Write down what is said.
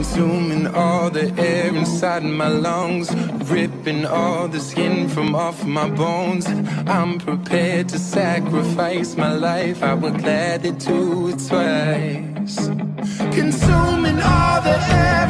consuming all the air inside my lungs, ripping all the skin from off my bones. I'm prepared to sacrifice my life, I would gladly do it twice. Consuming all the air